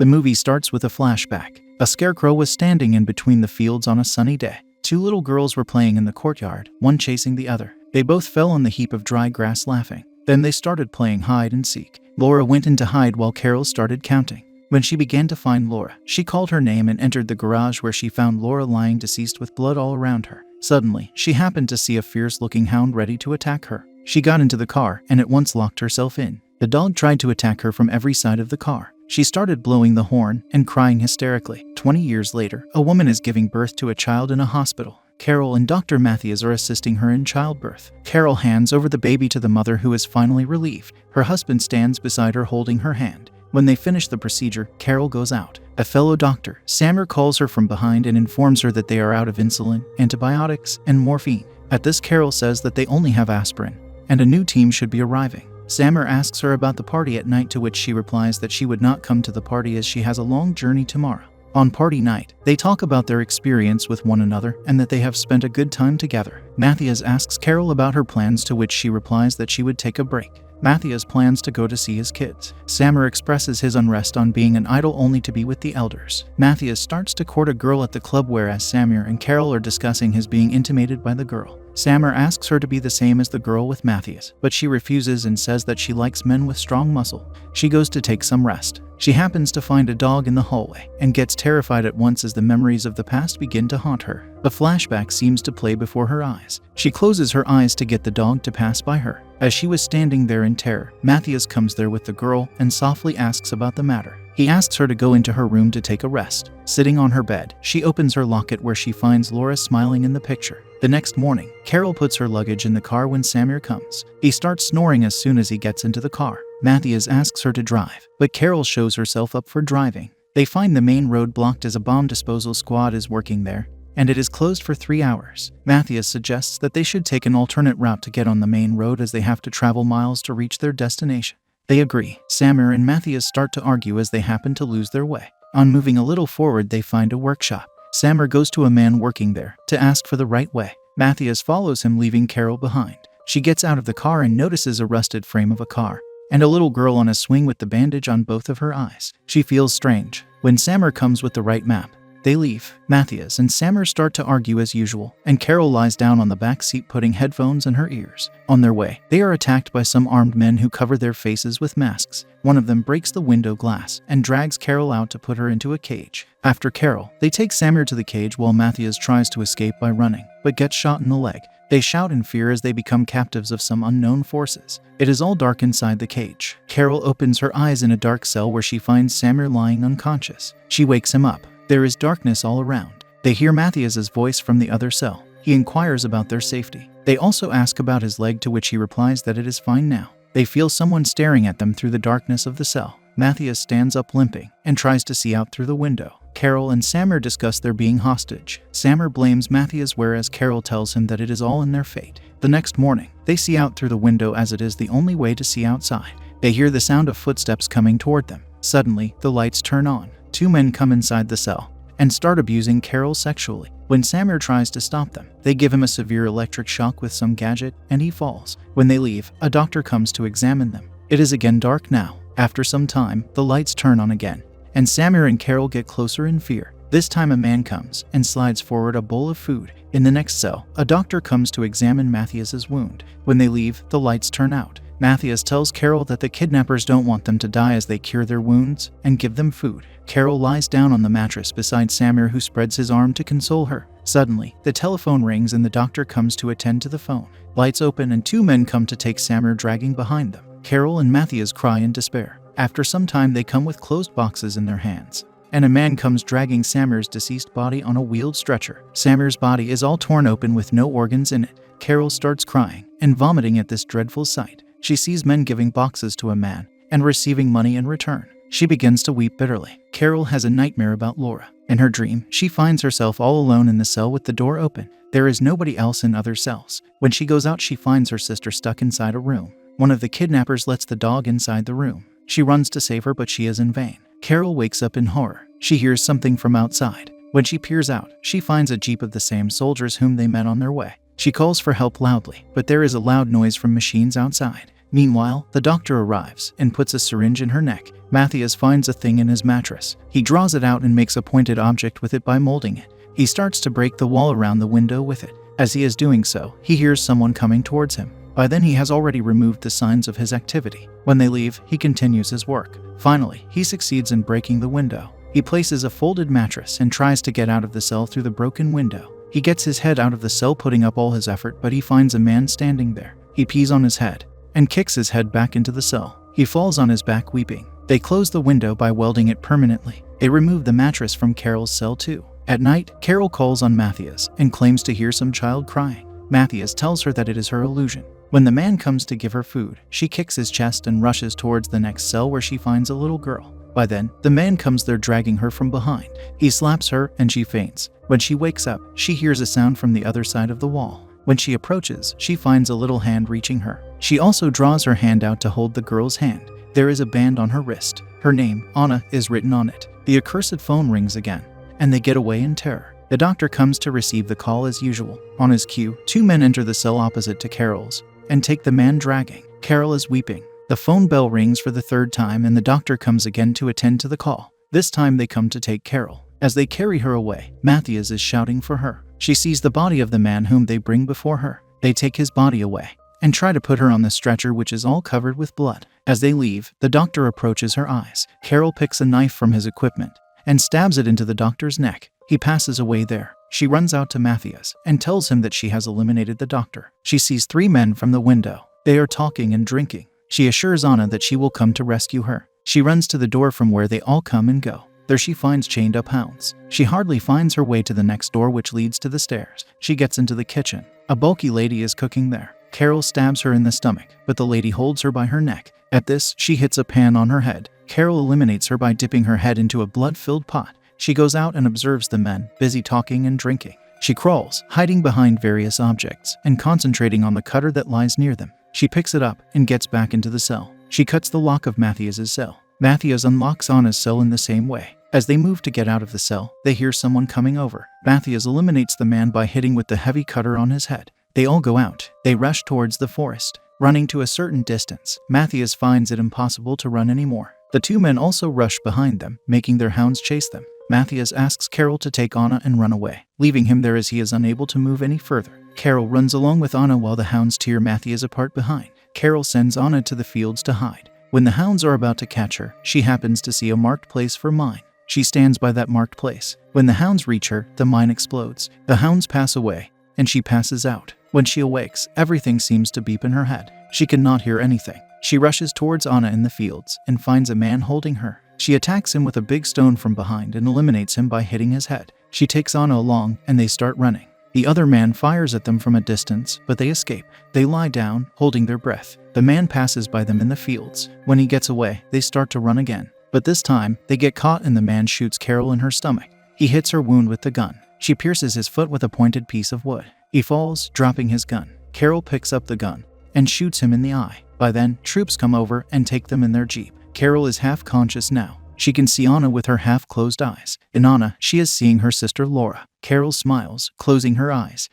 The movie starts with a flashback. A scarecrow was standing in between the fields on a sunny day. Two little girls were playing in the courtyard, one chasing the other. They both fell on the heap of dry grass laughing. Then they started playing hide and seek. Laura went in to hide while Carol started counting. When she began to find Laura, she called her name and entered the garage where she found Laura lying deceased with blood all around her. Suddenly, she happened to see a fierce-looking hound ready to attack her. She got into the car and at once locked herself in. The dog tried to attack her from every side of the car. She started blowing the horn and crying hysterically. 20 years later, a woman is giving birth to a child in a hospital. Carol and Dr. Mathias are assisting her in childbirth. Carol hands over the baby to the mother, who is finally relieved. Her husband stands beside her holding her hand. When they finish the procedure, Carol goes out. A fellow doctor, Samir, calls her from behind and informs her that they are out of insulin, antibiotics, and morphine. At this, Carol says that they only have aspirin, and a new team should be arriving. Samir asks her about the party at night, to which she replies that she would not come to the party as she has a long journey tomorrow. On party night, they talk about their experience with one another and that they have spent a good time together. Mathias asks Carol about her plans, to which she replies that she would take a break. Mathias plans to go to see his kids. Samir expresses his unrest on being an idol only to be with the elders. Mathias starts to court a girl at the club, whereas Samir and Carol are discussing his being intimated by the girl. Samir asks her to be the same as the girl with Mathias, but she refuses and says that she likes men with strong muscle. She goes to take some rest. She happens to find a dog in the hallway and gets terrified at once as the memories of the past begin to haunt her. A flashback seems to play before her eyes. She closes her eyes to get the dog to pass by her. As she was standing there in terror, Mathias comes there with the girl and softly asks about the matter. He asks her to go into her room to take a rest. Sitting on her bed, she opens her locket where she finds Laura smiling in the picture. The next morning, Carol puts her luggage in the car when Samir comes. He starts snoring as soon as he gets into the car. Mathias asks her to drive, but Carol shows herself up for driving. They find the main road blocked as a bomb disposal squad is working there, and it is closed for 3 hours. Mathias suggests that they should take an alternate route to get on the main road, as they have to travel miles to reach their destination. They agree. Samir and Mathias start to argue as they happen to lose their way. On moving a little forward, they find a workshop. Samir goes to a man working there to ask for the right way. Mathias follows him, leaving Carol behind. She gets out of the car and notices a rusted frame of a car and a little girl on a swing with the bandage on both of her eyes. She feels strange. When Samir comes with the right map, they leave. Mathias and Samir start to argue as usual, and Carol lies down on the back seat, putting headphones in her ears. On their way, they are attacked by some armed men who cover their faces with masks. One of them breaks the window glass and drags Carol out to put her into a cage. After Carol, they take Samir to the cage while Mathias tries to escape by running, but gets shot in the leg. They shout in fear as they become captives of some unknown forces. It is all dark inside the cage. Carol opens her eyes in a dark cell where she finds Samir lying unconscious. She wakes him up. There is darkness all around. They hear Mathias's voice from the other cell. He inquires about their safety. They also ask about his leg, to which he replies that it is fine now. They feel someone staring at them through the darkness of the cell. Mathias stands up limping and tries to see out through the window. Carol and Samir discuss their being hostage. Samir blames Mathias, whereas Carol tells him that it is all in their fate. The next morning, they see out through the window, as it is the only way to see outside. They hear the sound of footsteps coming toward them. Suddenly, the lights turn on. 2 men come inside the cell and start abusing Carol sexually. When Samir tries to stop them, they give him a severe electric shock with some gadget, and he falls. When they leave, a doctor comes to examine them. It is again dark now. After some time, the lights turn on again, and Samir and Carol get closer in fear. This time a man comes and slides forward a bowl of food. In the next cell, a doctor comes to examine Mathias's wound. When they leave, the lights turn out. Mathias tells Carol that the kidnappers don't want them to die as they cure their wounds and give them food. Carol lies down on the mattress beside Samir, who spreads his arm to console her. Suddenly, the telephone rings and the doctor comes to attend to the phone. Lights open and 2 men come to take Samir, dragging behind them. Carol and Mathias cry in despair. After some time, they come with closed boxes in their hands, and a man comes dragging Samir's deceased body on a wheeled stretcher. Samir's body is all torn open with no organs in it. Carol starts crying and vomiting at this dreadful sight. She sees men giving boxes to a man and receiving money in return. She begins to weep bitterly. Carol has a nightmare about Laura. In her dream, she finds herself all alone in the cell with the door open. There is nobody else in other cells. When she goes out, she finds her sister stuck inside a room. One of the kidnappers lets the dog inside the room. She runs to save her, but she is in vain. Carol wakes up in horror. She hears something from outside. When she peers out, she finds a jeep of the same soldiers whom they met on their way. She calls for help loudly, but there is a loud noise from machines outside. Meanwhile, the doctor arrives and puts a syringe in her neck. Matthias finds a thing in his mattress. He draws it out and makes a pointed object with it by molding it. He starts to break the wall around the window with it. As he is doing so, he hears someone coming towards him. By then he has already removed the signs of his activity. When they leave, he continues his work. Finally, he succeeds in breaking the window. He places a folded mattress and tries to get out of the cell through the broken window. He gets his head out of the cell, putting up all his effort, but he finds a man standing there. He pees on his head and kicks his head back into the cell. He falls on his back weeping. They close the window by welding it permanently. They remove the mattress from Carol's cell too. At night, Carol calls on Matthias and claims to hear some child crying. Matthias tells her that it is her illusion. When the man comes to give her food, she kicks his chest and rushes towards the next cell where she finds a little girl. By then, the man comes there dragging her from behind. He slaps her and she faints. When she wakes up, she hears a sound from the other side of the wall. When she approaches, she finds a little hand reaching her. She also draws her hand out to hold the girl's hand. There is a band on her wrist. Her name, Anna, is written on it. The accursed phone rings again, and they get away in terror. The doctor comes to receive the call as usual. On his cue, two men enter the cell opposite to Carol's and take the man dragging. Carol is weeping. The phone bell rings for the third time and the doctor comes again to attend to the call. This time they come to take Carol. As they carry her away, Matthias is shouting for her. She sees the body of the man whom they bring before her. They take his body away and try to put her on the stretcher, which is all covered with blood. As they leave, the doctor approaches her eyes. Carol picks a knife from his equipment and stabs it into the doctor's neck. He passes away there. She runs out to Matthias and tells him that she has eliminated the doctor. She sees three men from the window. They are talking and drinking. She assures Anna that she will come to rescue her. She runs to the door from where they all come and go. There she finds chained up hounds. She hardly finds her way to the next door, which leads to the stairs. She gets into the kitchen. A bulky lady is cooking there. Carol stabs her in the stomach, but the lady holds her by her neck. At this, she hits a pan on her head. Carol eliminates her by dipping her head into a blood-filled pot. She goes out and observes the men, busy talking and drinking. She crawls, hiding behind various objects, and concentrating on the cutter that lies near them. She picks it up and gets back into the cell. She cuts the lock of Matthias's cell. Matthias unlocks Anna's cell in the same way. As they move to get out of the cell, they hear someone coming over. Matthias eliminates the man by hitting with the heavy cutter on his head. They all go out. They rush towards the forest. Running to a certain distance, Matthias finds it impossible to run anymore. The two men also rush behind them, making their hounds chase them. Matthias asks Carol to take Anna and run away, leaving him there as he is unable to move any further. Carol runs along with Anna while the hounds tear Matthias apart behind. Carol sends Anna to the fields to hide. When the hounds are about to catch her, she happens to see a marked place for mine. She stands by that marked place. When the hounds reach her, the mine explodes. The hounds pass away, and she passes out. When she awakes, everything seems to beep in her head. She cannot hear anything. She rushes towards Anna in the fields and finds a man holding her. She attacks him with a big stone from behind and eliminates him by hitting his head. She takes Anna along and they start running. The other man fires at them from a distance, but they escape. They lie down, holding their breath. The man passes by them in the fields. When he gets away, they start to run again. But this time, they get caught and the man shoots Carol in her stomach. He hits her wound with the gun. She pierces his foot with a pointed piece of wood. He falls, dropping his gun. Carol picks up the gun and shoots him in the eye. By then, troops come over and take them in their jeep. Carol is half conscious now. She can see Anna with her half-closed eyes. In Anna, she is seeing her sister Laura. Carol smiles, closing her eyes.